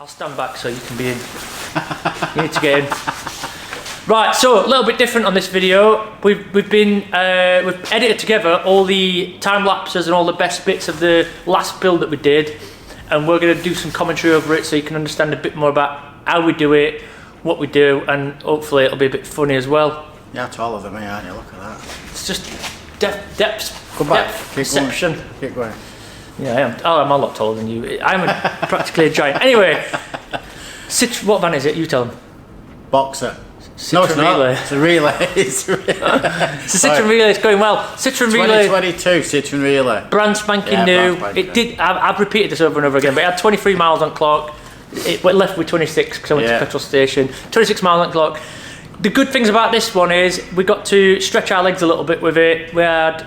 I'll stand back so you can be in. You need to get in. Right, so a little bit different on this video. We've edited together all the time lapses and all the best bits of the last build that we did, and we're going to do some commentary over it so you can understand a bit more about how we do it, what we do, and hopefully it'll be a bit funny as well. You're taller than me, aren't you? Look at that. It's just depth. Go back. Depth perception. Keep going. Yeah, I am. Oh, I'm a lot taller than you. I'm practically a giant. Anyway, what van is it? You tell them. Boxer. Citroen No, it's not. Relay. It's a relay. It's a relay. It's a Citroen Relay. It's going well. Citroen Relay. 2022 Citroen Relay. Brand spanking new. It did. I've repeated this over and over again, but it had 23 miles on clock. It left with 26 because I went to the petrol station. 26 miles on clock. The good things about this one is we got to stretch our legs a little bit with it. We had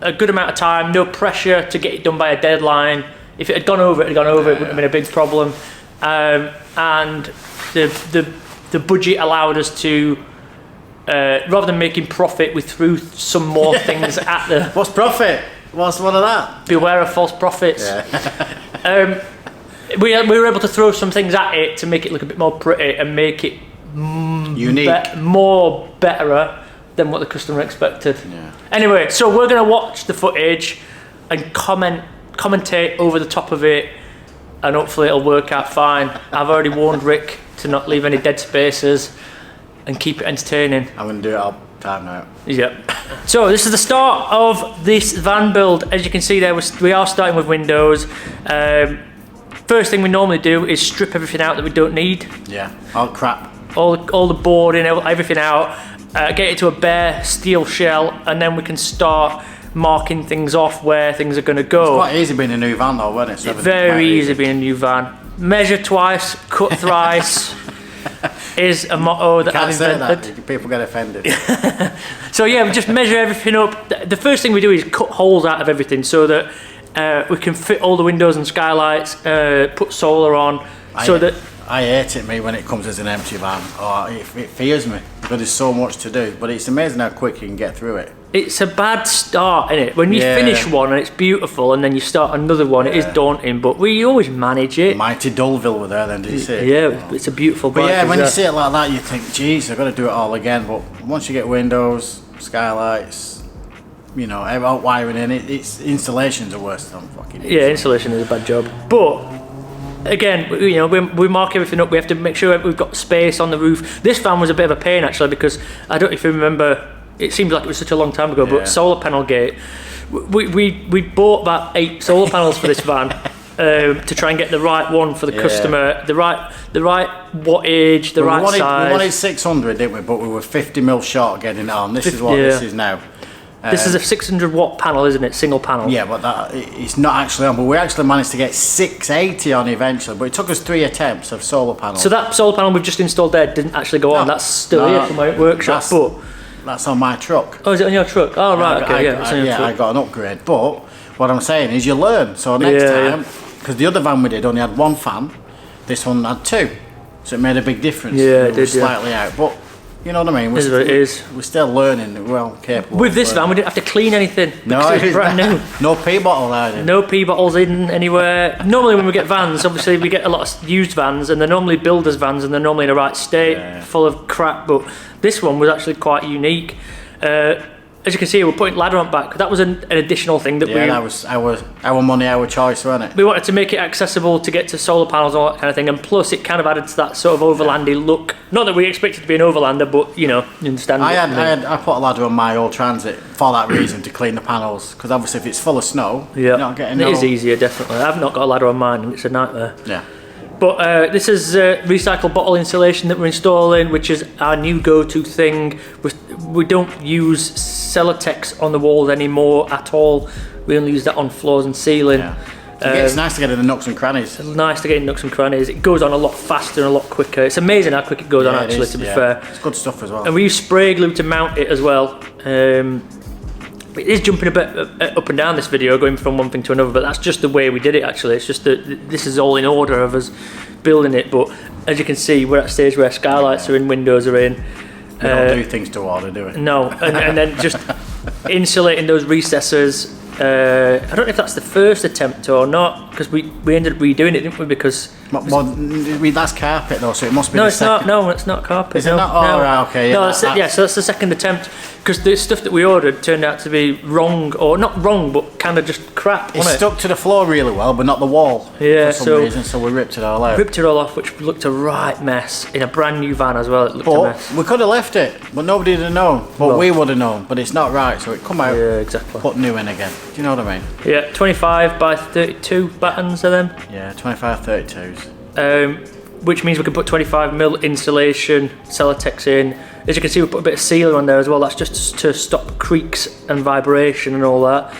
a good amount of time, no pressure to get it done by a deadline. If it had gone over, it had gone over. It wouldn't have been a big problem. And the budget allowed us to, rather than making profit, we threw some more things at the... What's profit? What's one of that? Beware of false profits. Yeah. We were able to throw some things at it to make it look a bit more pretty and make it unique, better than what the customer expected. Yeah. Anyway, so we're going to watch the footage and commentate over the top of it, and hopefully it'll work out fine. I've already warned Rick to not leave any dead spaces and keep it entertaining. I'm going to do it all time now. Yep. So this is the start of this van build. As you can see there, we are starting with windows. First thing we normally do is strip everything out that we don't need. Yeah, all crap. All the boarding, everything out. Get it to a bare steel shell, and then we can start marking things off where things are going to go. It's quite easy being a new van though, wasn't it? So very easy being a new van. Measure twice, cut thrice is a motto that I've invented. That. People get offended. So yeah, we just measure everything up. The first thing we do is cut holes out of everything so that we can fit all the windows and skylights, put solar on, I hate it, when it comes as an empty van. Oh, it fears me because there's so much to do. But it's amazing how quick you can get through it. It's a bad start, isn't it? When you finish one and it's beautiful, and then you start another one, it is daunting. But we always manage it. Mighty Dullville were there then, did you see it? Yeah, it's a beautiful bike. But yeah, when you see it like that, you think, geez, I've got to do it all again. But once you get windows, skylights, out wiring in it, installations are worse than fucking. Yeah, installation is a bad job. But again, we mark everything up. We have to make sure we've got space on the roof. This van was a bit of a pain actually, because I don't know if you remember. It seems like it was such a long time ago, but solar panel gate. We bought about 8 solar panels for this van to try and get the right one for the customer, the right wattage, the right size. We wanted 600, didn't we? But we were 50 mil short getting it on. This is what this is now. This is a 600 watt panel, isn't it? Single panel. Yeah, but it's not actually on. But we actually managed to get 680 on eventually. But it took us 3 attempts of solar panels. So that solar panel we've just installed there didn't actually go on. That's still here from my workshop. That's on my truck. Oh, is it on your truck? Oh, right, okay, I got an upgrade. But what I'm saying is you learn. So next time, because the other van we did only had 1 fan, this one had 2. So it made a big difference. Yeah, it did, slightly out. But you know what I mean? It is what it is. We're still learning, well capable. With this van, we didn't have to clean anything. No, it's brand new. No pee bottle either. No pee bottles in anywhere. Normally when we get vans, obviously we get a lot of used vans, and they're normally builders' vans, and they're normally in the right state, full of crap. But this one was actually quite unique. As you can see, we're putting ladder on back. That was an additional thing that that was our money, our choice, wasn't it? We wanted to make it accessible to get to solar panels and all that kind of thing, and plus it kind of added to that sort of overlandy look. Not that we expected to be an overlander, but you understand. I put a ladder on my old Transit for that reason, to clean the panels, because obviously if it's full of snow, you're not getting. It is easier, definitely. I've not got a ladder on mine, and it's a nightmare. Yeah. But this is recycled bottle insulation that we're installing, which is our new go-to thing. We don't use Celotex on the walls anymore at all. We only use that on floors and ceiling. Yeah. It's nice to get in the nooks and crannies. It's nice to get in nooks and crannies. It goes on a lot faster and a lot quicker. It's amazing how quick it goes on, actually, to be fair. It's good stuff as well. And we use spray glue to mount it as well. It is jumping a bit up and down this video, going from one thing to another, but that's just the way we did it actually. It's just that this is all in order of us building it, but as you can see, we're at a stage where skylights are in, windows are in. We don't do things to order, do we? No, and then just insulating those recesses. I don't know if that's the first attempt or not, because we ended up redoing it, didn't we? Because that's carpet though, so it must be. No, the it's second. not. No, it's not carpet. Is it not? Oh, no. right, okay. No, Yeah, so that's the second attempt. Because the stuff that we ordered turned out to be wrong, or not wrong, but kind of just crap. It stuck to the floor really well, but not the wall. Yeah, for some reason, so we ripped it all out. Ripped it all off, which looked a right mess in a brand new van as well. It looked a mess. We could have left it, but nobody would have known. But we would have known. But it's not right, so it come out. Yeah, exactly. Put new in again. Do you know what I mean? Yeah, 25 by 32 buttons are them. Yeah, 25 32s. Which means we can put 25mm insulation, Celotex in. As you can see, we put a bit of sealer on there as well. That's just to stop creaks and vibration and all that.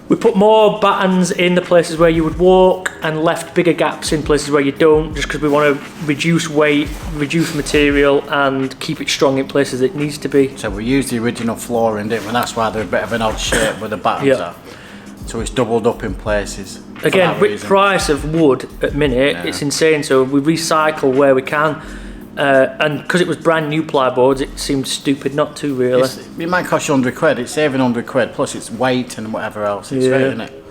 We put more battens in the places where you would walk and left bigger gaps in places where you don't, just because we want to reduce weight, reduce material and keep it strong in places it needs to be. So we used the original flooring, didn't we? That's why they're a bit of an odd shape where the battens are. So it's doubled up in places. Again, with price of wood at minute, it's insane. So we recycle where we can. And because it was brand new plyboards, it seemed stupid not to, really. It might cost you £100, it's saving £100, plus it's weight and whatever else. It's great, isn't it?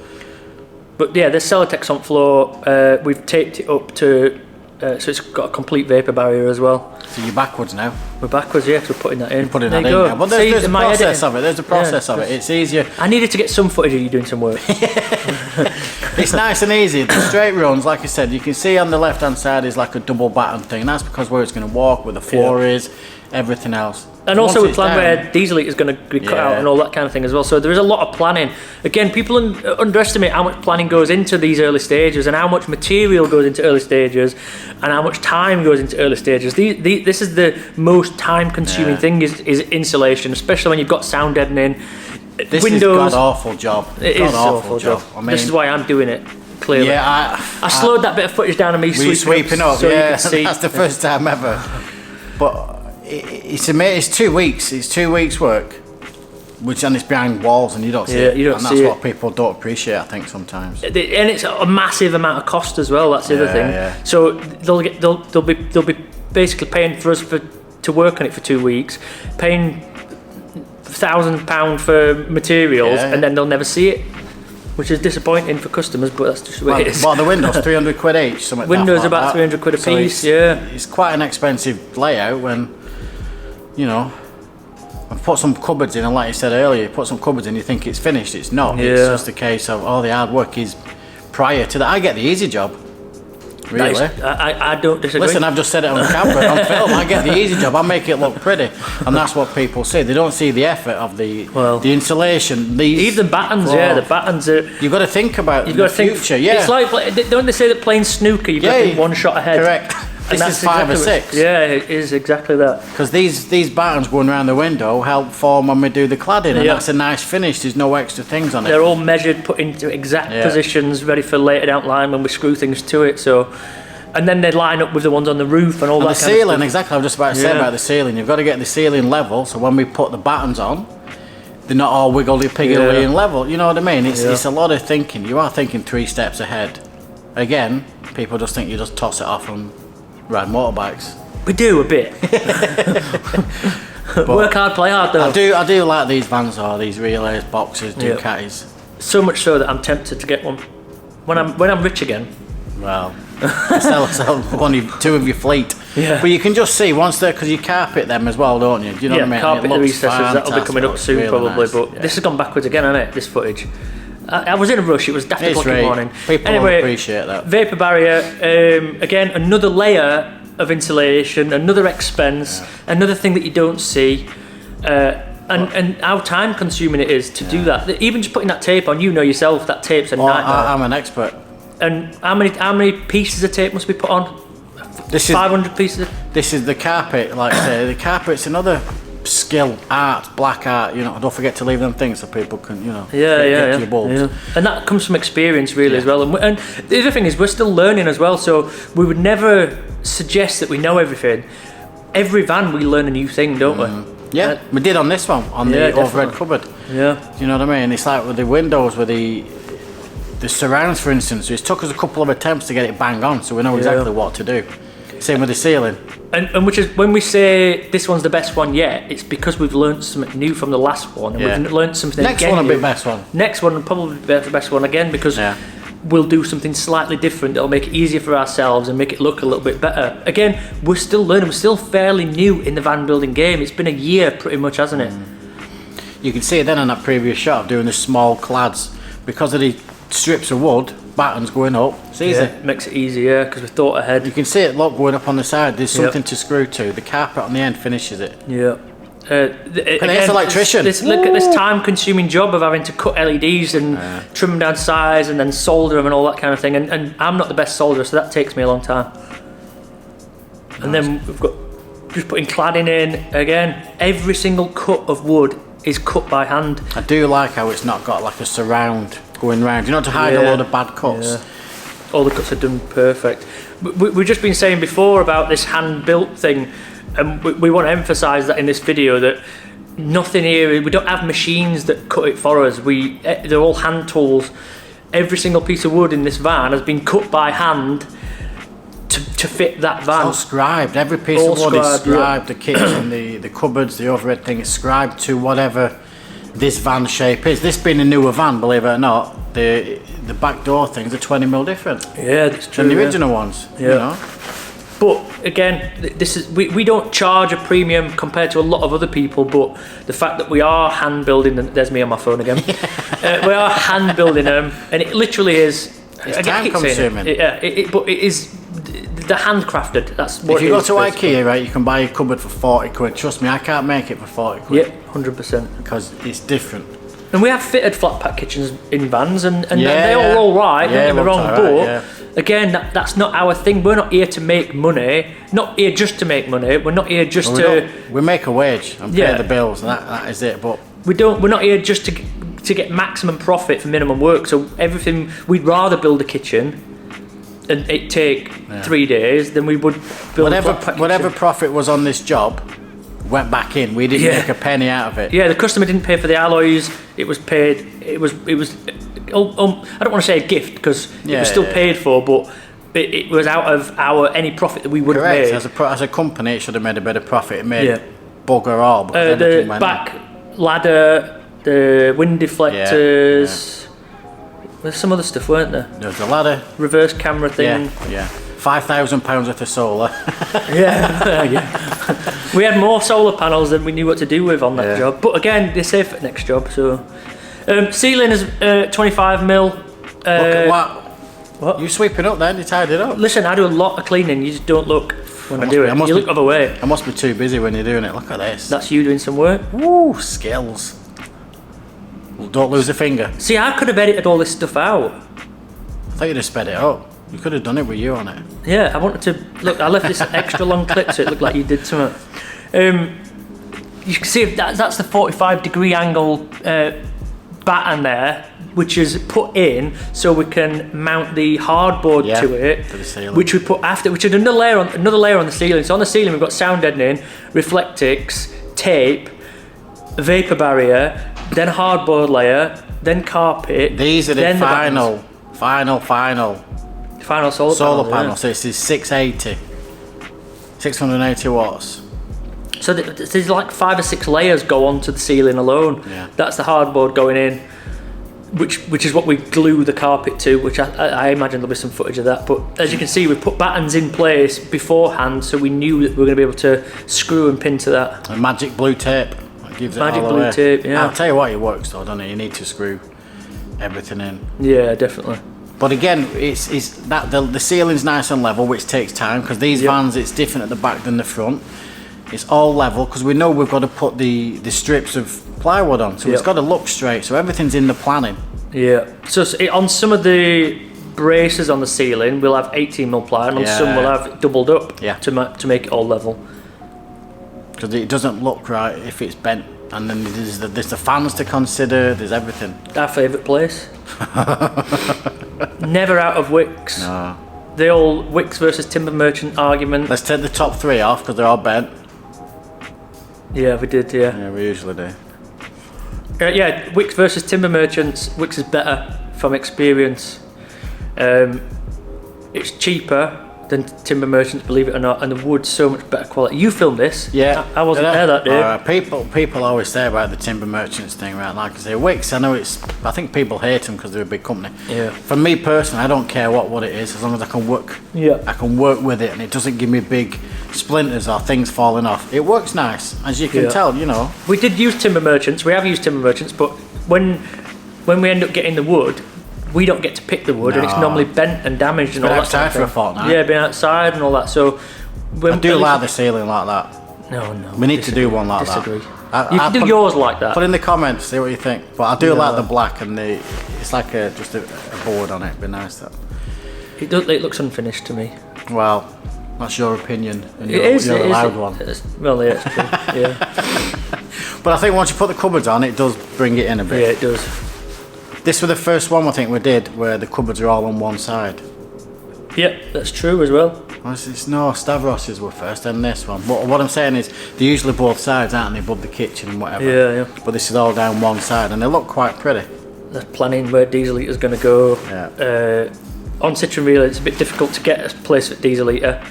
But yeah, there's Celotex on floor. We've taped it up to, so it's got a complete vapour barrier as well. So you're backwards now? We're backwards, yeah, because we're putting that in. You're putting that in now. Well, there's a process of it. There's a process of it. It's easier. I needed to get some footage of you doing some work. It's nice and easy. The straight runs, like I said, you can see on the left hand side is like a double batten thing. That's because where it's going to walk, where the floor is, everything else. And also we plan where diesel is going to be cut out and all that kind of thing as well. So there is a lot of planning. Again, people underestimate how much planning goes into these early stages and how much material goes into early stages and how much time goes into early stages. This is the most time-consuming thing is insulation, especially when you've got sound deadening. This Windows, is a god-awful job. It is an awful job. I mean, this is why I'm doing it. Clearly. Yeah, I slowed that bit of footage down of me sweeping up. So that's the first time ever. But it's amazing. It's 2 weeks. It's 2 weeks work, and it's behind walls, and you don't see it. You don't and see that's it. what people don't appreciate, I think, sometimes. And it's a massive amount of cost as well. That's the other thing. Yeah. So they'll be basically paying for us to work on it for 2 weeks, paying £1,000 for materials, and then they'll never see it, which is disappointing for customers, but that's just the way it is. Well, the windows, £300 each. Windows about £300 a piece. So it's quite an expensive layout when, you know, I've put some cupboards in, and like you said earlier, you put some cupboards in, you think it's finished. It's not. Yeah. It's just a case of all the hard work is prior to that. I get the easy job. Really? I don't disagree. Listen, I've just said it on camera, on film. I get the easy job. I make it look pretty, and that's what people see. They don't see the effort of the insulation. Even the battens, the battens are. You've got to think about the future. It's like, don't they say that playing snooker, you've got to think one shot ahead? Correct. This is 5 or 6. Yeah, it is exactly that. Because these battens going around the window help form when we do the cladding, and that's a nice finish. There's no extra things on it. They're all measured, put into exact positions, ready for later down line when we screw things to it. So, and then they line up with the ones on the roof and all that. The ceiling, exactly. I was just about to say about the ceiling. You've got to get the ceiling level, so when we put the battens on, they're not all wiggly-piggly and level. You know what I mean? It's a lot of thinking. You are thinking 3 steps ahead. Again, people just think you just toss it off and ride motorbikes. We do a bit. Work hard, play hard though. I do like these vans or these relays, boxes, Ducatis. So much so that I'm tempted to get one when I'm rich again. Well, sell 2 of your fleet. Yeah. But you can just see once they're, because you carpet them as well, don't you? Do you know what I mean? Carpet the recesses, that'll be coming up soon really probably. Nice. But this has gone backwards again, hasn't it? This footage. I was in a rush. It was daft o'clock in the morning. People don't appreciate that. Vapor barrier. Again, another layer of insulation, another expense, another thing that you don't see, and how time consuming it is to do that. Even just putting that tape on, you know yourself, that tape's a nightmare. I'm an expert. And how many pieces of tape must be put on? 500 pieces. This is the carpet. Like I say, the carpet's another skill, art, black art. You know, don't forget to leave them things so people can, you know, get to your bulbs. And that comes from experience, really, as well. And the other thing is, we're still learning as well. So we would never suggest that we know everything. Every van, we learn a new thing, don't we? Yeah, we did on this one, on the overhead cupboard. Yeah. Do you know what I mean? It's like with the windows, with the surrounds, for instance. It took us a couple of attempts to get it bang on, so we know exactly what to do. Same with the ceiling. And which is, when we say this one's the best one yet, it's because we've learnt something new from the last one, and we've learnt something Next again one will new. be the best one. Next one will probably be the best one again, because we'll do something slightly different that'll make it easier for ourselves and make it look a little bit better. Again, we're still learning, we're still fairly new in the van building game. It's been a year pretty much, hasn't it? You can see it then on that previous shot of doing the small clads. Because of the strips of wood, battens going up, it's easy. Yeah, makes it easier because we thought ahead. You can see it, look, going up on the side. There's something to screw to. The carpet on the end finishes it. Yeah. Again, it's electrician. Look at this time-consuming job of having to cut LEDs and trim them down to size and then solder them and all that kind of thing. And I'm not the best solderer, so that takes me a long time. And then we've got just putting cladding in. Again, every single cut of wood is cut by hand. I do like how it's not got like a surround going round. You know, to hide a load of bad cuts. Yeah. All the cuts are done perfect. We've just been saying before about this hand-built thing. And we want to emphasise that in this video, that nothing here, we don't have machines that cut it for us. They're all hand tools. Every single piece of wood in this van has been cut by hand to fit that van. It's all scribed. Every piece of wood is scribed. The kitchen, the cupboards, the overhead thing is scribed to whatever this van shape is. This being a newer van, believe it or not, the back door things are 20mm different. Yeah, that's true. Than the original ones. Yeah. You know? But again, this is we don't charge a premium compared to a lot of other people, but the fact that we are hand building them, there's me on my phone again. We are hand building them, and it literally is. It's time consuming. But it is the handcrafted. That's what. If you go to IKEA, right, you can buy a cupboard for 40 quid. Trust me, I can't make it for 40 quid. Yeah, 100%. Because it's different. And we have fitted flat pack kitchens in vans, and they're all right. Don't get me wrong, but again, that's not our thing. We're not here to make money. Not here just to make money. We're not here just we make a wage and pay the bills. And that is it. But we're not here just to get maximum profit for minimum work. So everything, we'd rather build a kitchen and it take 3 days than we would build a flat pack whatever kitchen. profit was on this job went back in. We didn't make a penny out of it. Yeah, the customer didn't pay for the alloys. It was paid. It was. I don't want to say a gift because it was still paid for, but it was out of any profit that we would have made. As a company, it should have made a bit of profit. It made bugger all. But the back ladder, the wind deflectors. There's some other stuff, weren't there? There was a ladder, reverse camera thing. Yeah. £5,000 worth of solar. We had more solar panels than we knew what to do with on that job. But again, they're safe for the next job. So, ceiling is 25mm. Look at what? You sweeping up then? You tied it up. Listen, I do a lot of cleaning. You just don't look when I do it. You look other way. I must be too busy when you're doing it. Look at this. That's you doing some work. Woo, skills. Well, don't lose a finger. See, I could have edited all this stuff out. I thought you'd have sped it up. You could have done it with you on it. Yeah, I wanted to look. I left this extra long clip so it looked like you did something. You can see that's the 45-degree angle batten there, which is put in so we can mount the hardboard to it, to the ceiling. which we put after, which is another layer on the ceiling. So on the ceiling we've got sound deadening, Reflectix, tape, vapor barrier, then hardboard layer, then carpet. These are the final solar panel. So this is 680 watts. So there's like 5 or 6 layers go onto the ceiling alone. That's the hardboard going in, which is what we glue the carpet to, which I imagine there'll be some footage of that. But as you can see, we put battens in place beforehand, so we knew that we were going to be able to screw and pin to that. And magic blue tape. That gives it magic all blue away. tape, yeah. I'll tell you what, it works though, doesn't it? You need to screw everything in. Yeah, definitely. But again, it's that the ceiling's nice and level, which takes time because these vans, it's different at the back than the front. It's all level because we know we've got to put the strips of plywood on, so it's got to look straight. So everything's in the planning. Yeah. So on some of the braces on the ceiling, we'll have 18mm ply, and on some we'll have it doubled up to make it all level. Because it doesn't look right if it's bent. And then there's the fans to consider. There's everything. Our favourite place. Never out of wicks. No. The old wicks versus timber merchant argument. Let's take the top 3 off because they're all bent. Yeah, we did. Yeah, we usually do. Wicks versus timber merchants. Wicks is better from experience. It's cheaper, than Timber Merchants, believe it or not, and the wood's so much better quality. You filmed this. Yeah. I wasn't there that day. People always say about the Timber Merchants thing, right? Like I say, Wicks, I know I think people hate them because they're a big company. Yeah. For me personally, I don't care what it is, as long as I can work. Yeah. I can work with it and it doesn't give me big splinters or things falling off. It works nice, as you can tell, you know. We did use Timber Merchants. We have used Timber Merchants, but when we end up getting the wood, we don't get to pick the wood, and it's normally bent and damaged and all that. Outside for a fortnight. Yeah, being outside and all that. So I do like the ceiling like that. No. We need to do one like disagree. that. You can do yours like that. Put in the comments, see what you think. But I do like the black and it's like just a board on it. It'd be nice that. It looks unfinished to me. Well, that's your opinion. And It is. You're a loud one. Well, yeah, it's true. Yeah. But I think once you put the cupboards on, it does bring it in a bit. Yeah, it does. This was the first one I think we did where the cupboards are all on one side. Yeah, that's true as well. No, Stavros's were first, then this one. But what I'm saying is, they're usually both sides, aren't they, above the kitchen and whatever. Yeah. But this is all down one side, and they look quite pretty. They're planning where Diesel Eater's going to go. Yeah. On Citroen Relay, it's a bit difficult to get a place at Diesel Eater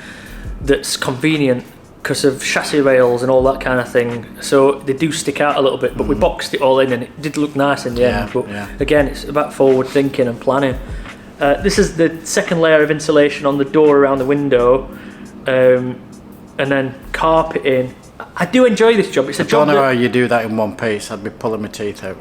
that's convenient because of chassis rails and all that kind of thing. So they do stick out a little bit, but we boxed it all in and it did look nice in the end. But again, it's about forward thinking and planning. This is the second layer of insulation on the door around the window, and then carpeting. I do enjoy this job. It's a job. I don't know how you do that in one piece. I'd be pulling my teeth out.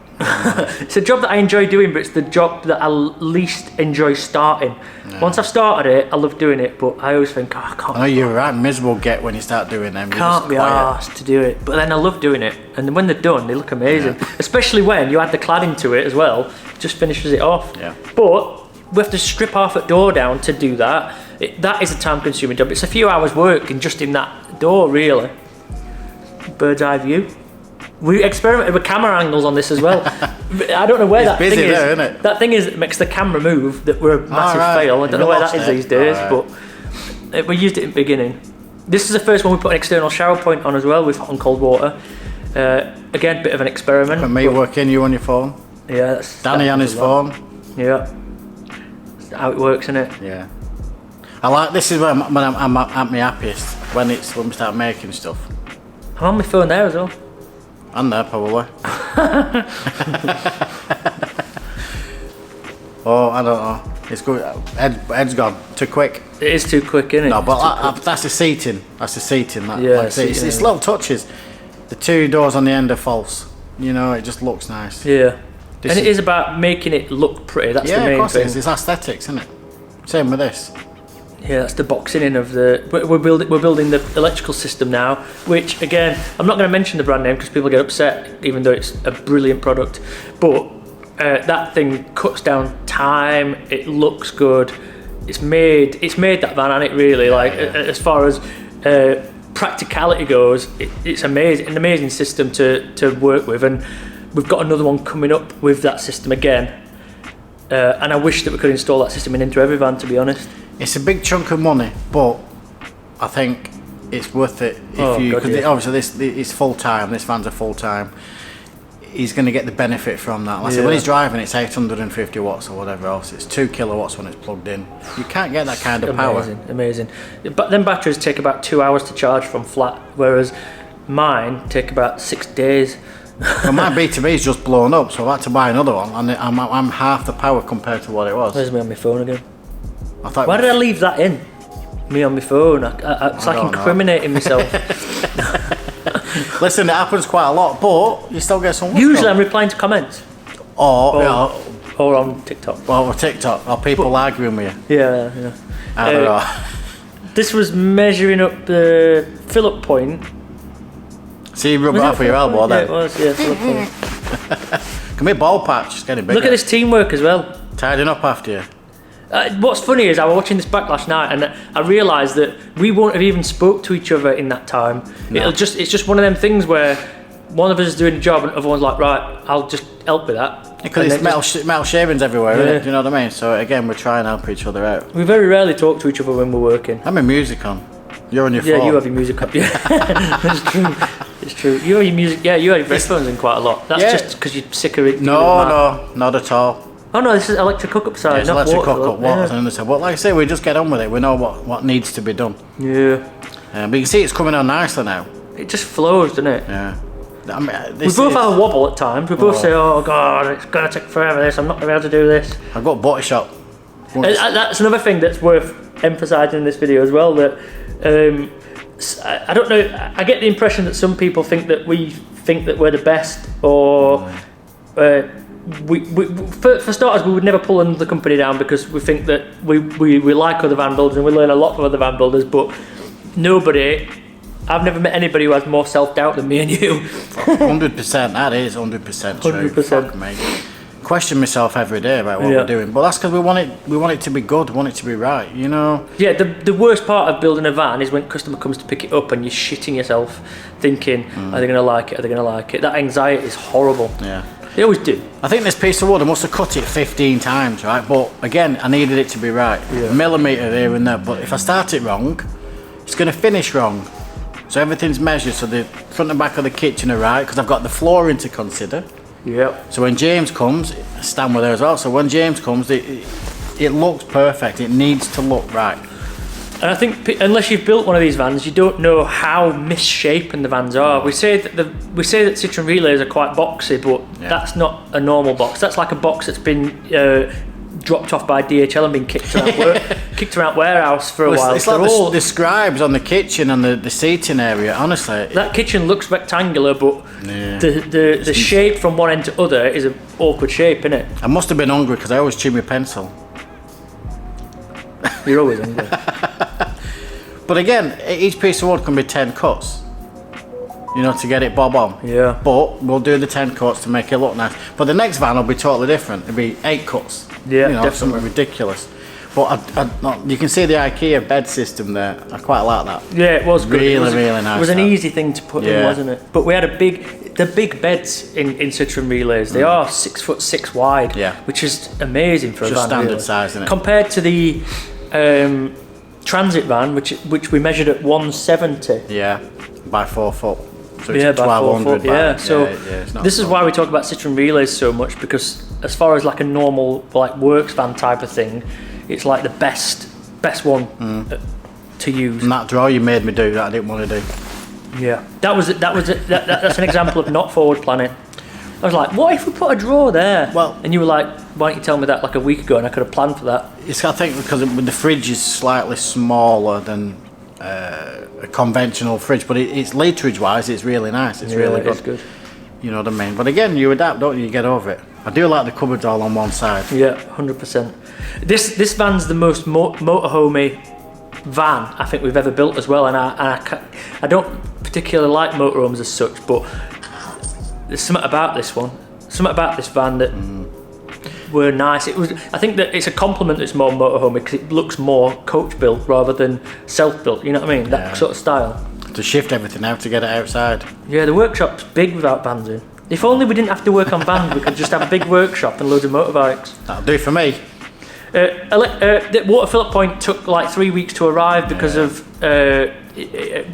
It's a job that I enjoy doing, but it's the job that I least enjoy starting. Yeah. Once I've started it, I love doing it, but I always think, I can't. I know you're right. Miserable get when you start doing them. Can't be arsed to do it, but then I love doing it. And when they're done, they look amazing. Yeah. Especially when you add the cladding to it as well. It just finishes it off. Yeah. But we have to strip half that door down to do that. That is a time-consuming job. It's a few hours work in just in that door, really. Bird's eye view. We experimented with camera angles on this as well. I don't know where that thing is. Isn't it? That thing is that makes the camera move. That were a massive fail. I don't know where that is these days, but we used it in the beginning. This is the first one we put an external shower point on as well with hot and cold water. Again, bit of an experiment. And me working, you on your phone. Yeah, that's Danny on his phone. Yeah, that's how it works, isn't it? Yeah. I like this is when I'm at my happiest when we start making stuff. I'm on my phone there as well. And there probably. Oh, I don't know. It's good. Ed's gone too quick. It is too quick, isn't it? No, but that's the seating. That's the seating. It's little touches. The two doors on the end are false. You know, it just looks nice. Yeah. And it is about making it look pretty. That's the main thing. Yeah, of course it is. It's aesthetics, isn't it? Same with this. Yeah, that's the boxing in of the. We're building the electrical system now, which again, I'm not going to mention the brand name because people get upset, even though it's a brilliant product. But that thing cuts down time. It looks good. It's made that van on it really. As far as practicality goes, it's amazing. An amazing system to work with, and we've got another one coming up with that system again. And I wish that we could install that system into every van, to be honest. It's a big chunk of money, but I think it's worth it because obviously this is full time. This van's a full time. He's going to get the benefit from that. Like I said, when he's driving, it's 850 watts or whatever else. It's 2 kilowatts when it's plugged in. You can't get that kind of power. Amazing. But then batteries take about 2 hours to charge from flat, whereas mine take about 6 days. Well, my B2B's just blown up, so I've had to buy another one, and I'm half the power compared to what it was. Where's me on my phone again? Why did I leave that in? Me on my phone. It's like incriminating myself. Listen, it happens quite a lot, but you still get some. Usually, I'm replying to comments. Or on TikTok. Or TikTok, or people arguing with you. Yeah. I don't know. This was measuring up the fill-up point. See, you rub it off with your elbow then. Yeah, it was. Yeah, fill-up point. Come here, ball patch. It's getting bigger. Look at this teamwork as well. Tidying up after you. What's funny is I was watching this back last night and I realised that we won't have even spoke to each other in that time. No. It's just one of them things where one of us is doing a job and the other one's like, right, I'll just help with that. Because it's metal shavings everywhere, isn't it? Do you know what I mean? So again, we try and help each other out. We very rarely talk to each other when we're working. I'm in music on. You're on your phone. Yeah, you have your music on. Yeah, it's true. It's true. You have your music. Yeah, you have your headphones in quite a lot. That's just because you're sick of it. No, not at all. Oh no, this is electric hookup side. Yeah, it's not electric water, hookup, water on the side. But like I say, we just get on with it. We know what needs to be done. Yeah. But you can see it's coming on nicely now. It just flows, doesn't it? Yeah. I mean, We both have a wobble at times. We both say, "Oh God, it's gonna take forever. I'm not gonna be able to do this." I've got body shop. That's another thing that's worth emphasising in this video as well. That I don't know. I get the impression that some people think that we think that we're the best, or for starters, we would never pull another company down because we think that we like other van builders and we learn a lot from other van builders. But I've never met anybody who has more self-doubt than me and you. 100%, that is 100% true. 100%. Fuck me. Question myself every day about what we're doing, but that's because we want it to be good, we want it to be right, you know. Yeah, the worst part of building a van is when a customer comes to pick it up and you're shitting yourself, thinking, are they going to like it? Are they going to like it? That anxiety is horrible. Yeah. They always do. I think this piece of wood, I must have cut it 15 times, right? But again, I needed it to be right. Yeah. A millimetre here and there, but if I start it wrong, it's going to finish wrong. So everything's measured, so the front and back of the kitchen are right, because I've got the flooring to consider. Yep. So when James comes, Stan with there as well, so when James comes, it looks perfect, it needs to look right. And I think unless you've built one of these vans, you don't know how misshapen the vans are. We say that Citroen Relays are quite boxy, but that's not a normal box. That's like a box that's been dropped off by DHL and been kicked around warehouse for a while. It's like the scribes on the kitchen and the seating area, honestly. That kitchen looks rectangular, but the shape from one end to other is an awkward shape, isn't it? I must have been hungry because I always chew my pencil. You're always hungry. But again, each piece of wood can be 10 cuts, you know, to get it bob on. Yeah. But we'll do the 10 cuts to make it look nice. But the next van will be totally different. It'll be 8 cuts. Yeah, you know, definitely. something ridiculous. But you can see the IKEA bed system there. I quite like that. Yeah, it was good. Really nice. It was an easy thing to put in, wasn't it? But we had the big beds in Citroen Relays. They are 6'6" wide, which is amazing for a van. Just standard size, isn't it? Compared to the transit van, which we measured at 170. Yeah, by 4 foot. So it's by 4 foot. Yeah. So this is why we talk about Citroen Relays so much, because as far as like a normal like works van type of thing, it's like the best one to use. And that drawer you made me do that I didn't want to do. Yeah, that's an example of not forward planning. I was like, what if we put a drawer there? Well, and you were like, why don't you tell me that like a week ago, and I could have planned for that. It's, I think, because the fridge is slightly smaller than a conventional fridge, but it's literage wise, it's really nice. It's really good. It's good. You know what I mean? But again, you adapt, don't you? You get over it. I do like the cupboards all on one side. Yeah, 100%. This van's the most motorhomey van I think we've ever built as well, and I don't particularly like motorhomes as such, but there's something about this van that were nice. I think that it's a compliment that it's more motorhomey because it looks more coach built rather than self built. You know what I mean? That sort of style. To shift everything out to get it outside. Yeah, the workshop's big without vans in. If only we didn't have to work on vans, we could just have a big workshop and loads of motorbikes. That'll do for me. The water fill-up point took like 3 weeks to arrive because of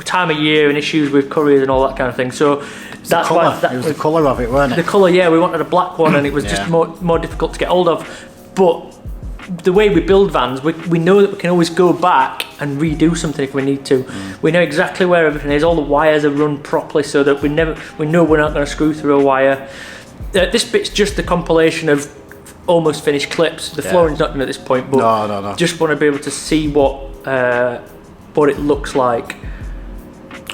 time of year and issues with couriers and all that kind of thing. So that's why it was the colour of it, weren't it? The colour, yeah. We wanted a black one, and it was just more difficult to get hold of. But the way we build vans, we know that we can always go back and redo something if we need to. We know exactly where everything is. All the wires are run properly, so that we know we're not going to screw through a wire. This bit's just the compilation of almost finished clips. The flooring's not done at this point, but no. Just want to be able to see what it looks like.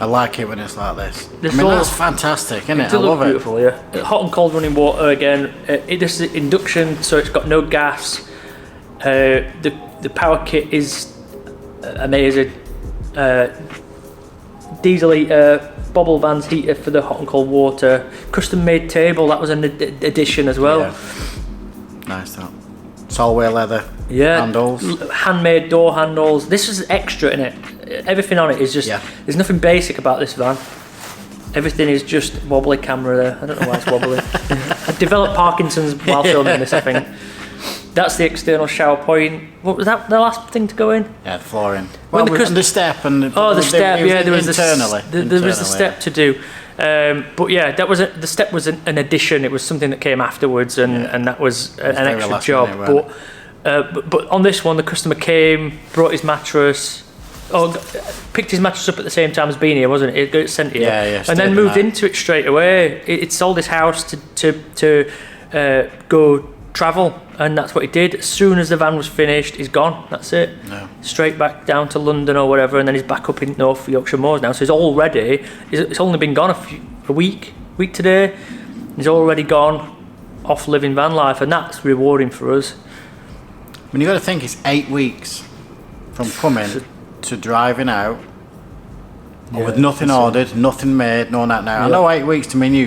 I like it when it's like this. That's fantastic, isn't it? I love beautiful, it. Yeah. Hot and cold running water again. This is induction, so it's got no gas. The power kit is amazing. Diesel heater, Bobble Vans heater for the hot and cold water. Custom made table, that was an addition as well. Yeah. Nice that. Solway leather handles. Handmade door handles. This is extra in it. Everything on it is just, there's nothing basic about this van. Everything is just wobbly camera there. I don't know why it's wobbly. I developed Parkinson's while filming this, I think. That's the external shower point. What was that? The last thing to go in? Yeah, the flooring. When Well, and the step and the step. Yeah, there was internally. There was the step to do. But yeah, that was the step was an addition. It was something that came afterwards, and that was an extra job. But on this one, the customer came, brought his mattress. Picked his mattress up at the same time as being here, wasn't it? It got sent here, and then moved into it straight away. It sold his house to go travel, and that's what he did. As soon as the van was finished, he's gone. That's it. No. Straight back down to London or whatever, and then he's back up in North Yorkshire Moors now. So it's only been gone a week today. He's already gone off living van life, and that's rewarding for us. When you got to think, it's 8 weeks from coming to driving out, with nothing ordered, nothing made, no that now. I know 8 weeks to me,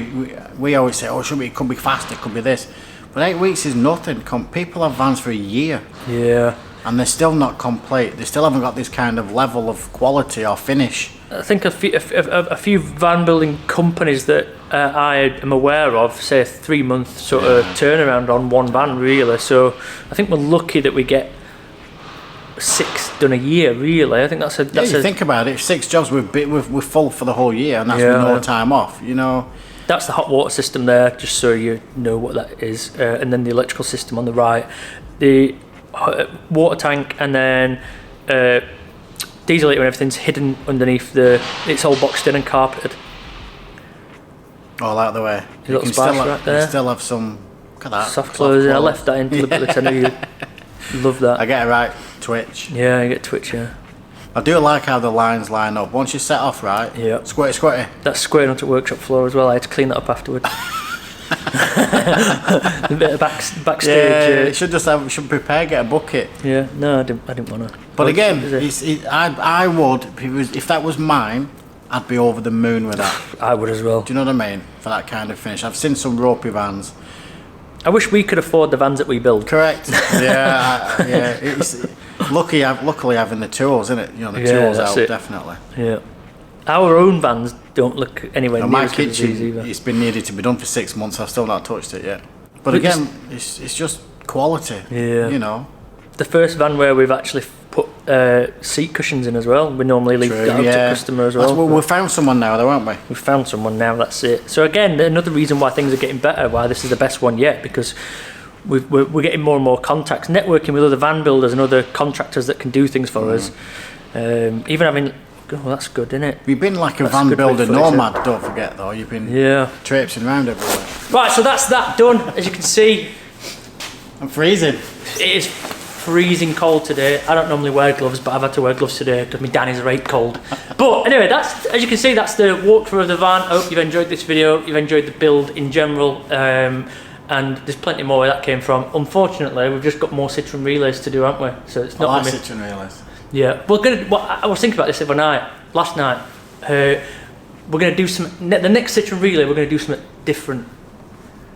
we always say, it could be faster, it could be this. But 8 weeks is nothing. People have vans for a year. Yeah. And they're still not complete. They still haven't got this kind of level of quality or finish. I think a few van building companies that I am aware of say a 3-month sort of turnaround on one van, really. So I think we're lucky that we get 6 done a year, really. I think that's a. Think about it. 6 jobs, we're full for the whole year, and that's with no time off. You know. That's the hot water system there, just so you know what that is, and then the electrical system on the right, the water tank, and then diesel and everything's hidden underneath it's all boxed in and carpeted. All out of the way. You can still have some. Look at that. Soft clothes. I left that in deliberately. I know you love that. I get it right. Twitch. Yeah, I get twitch. Yeah. I do like how the lines line up. Once you set off right, squirty. That's squirting onto workshop floor as well. I had to clean that up afterwards. A bit of backstage. Yeah, you should prepare, get a bucket. Yeah, no, I didn't want to. But again, I would, if that was mine, I'd be over the moon with that. I would as well. Do you know what I mean? For that kind of finish. I've seen some ropey vans. I wish we could afford the vans that we build. Correct. Yeah. It's, luckily having the tools, isn't it? You know, the tools help, definitely. Yeah. Our own vans don't look anywhere near my as good as these either. It's been needed to be done for 6 months. I've still not touched it yet. But again, it's just quality. Yeah. You know. The first van where we've actually put seat cushions in as well. We normally leave that up to customer as well. We found someone now, though, haven't we? We found someone now. That's it. So again, another reason why things are getting better. Why this is the best one yet, because we're getting more and more contacts, networking with other van builders and other contractors that can do things for us. Even having, that's good, isn't it? You've been like a van builder nomad, don't forget though. You've been traipsing around everywhere. Right, so that's that done. As you can see, I'm freezing. It is freezing cold today. I don't normally wear gloves, but I've had to wear gloves today because my Danny's right cold. But anyway, that's, as you can see, that's the walkthrough of the van. I hope you've enjoyed this video. You've enjoyed the build in general. And there's plenty more where that came from. Unfortunately, we've just got more Citroen relays to do, haven't we? So it's not. Citroen relays. Yeah, I was thinking about this last night. We're gonna do the next Citroen relay. We're gonna do something different.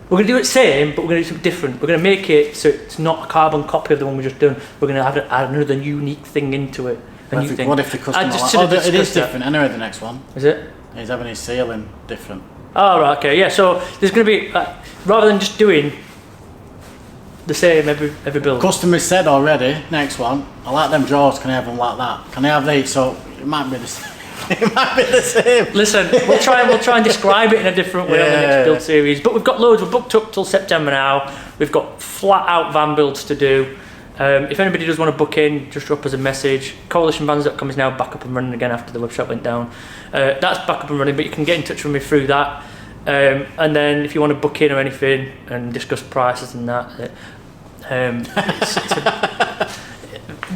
We're gonna do it same, but we're gonna do something different. We're gonna make it so it's not a carbon copy of the one we just done. We're gonna add another unique thing into it. What if the customer? It is different. I know the next one. Is it? He's having his ceiling different. Oh, right, okay, yeah, so there's going to be, rather than just doing the same every build. Customers said already, next one, I like them drawers, can I have them like that? Can I have these? So it might be the same. It might be the same. Listen, we'll try and describe it in a different way on the next build series. But we've got loads, we're booked up till September now. We've got flat out van builds to do. If anybody does want to book in, just drop us a message. CoalitionVans.com is now back up and running again after the website went down. That's back up and running, but you can get in touch with me through that. And then if you want to book in or anything and discuss prices and that.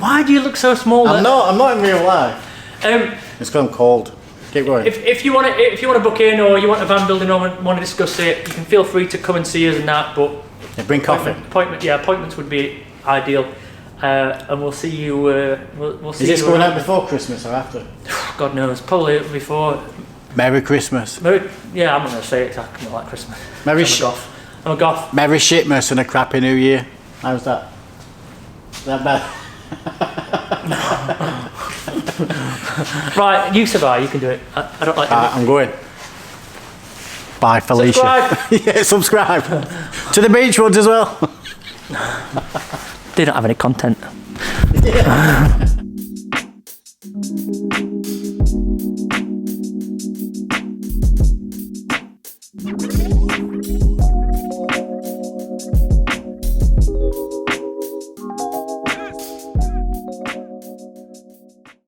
Why do you look so small? I'm not in real life. It's because I'm cold. Keep going. If you want to book in or you want a van building or want to discuss it, you can feel free to come and see us and that. But bring coffee. Appointments would be ideal. And we'll see you. We'll see. Is this going out before Christmas or after? God knows. Probably before. Merry Christmas. Yeah, I'm not going to say it. I don't like Christmas. I'm a goth. Merry Shitmas and a crappy New Year. How's that? Is that bad? Right, you survive. You can do it. I don't like it. I'm going. Bye, Felicia. Subscribe. Yeah, subscribe. To the beach ones as well. They don't have any content.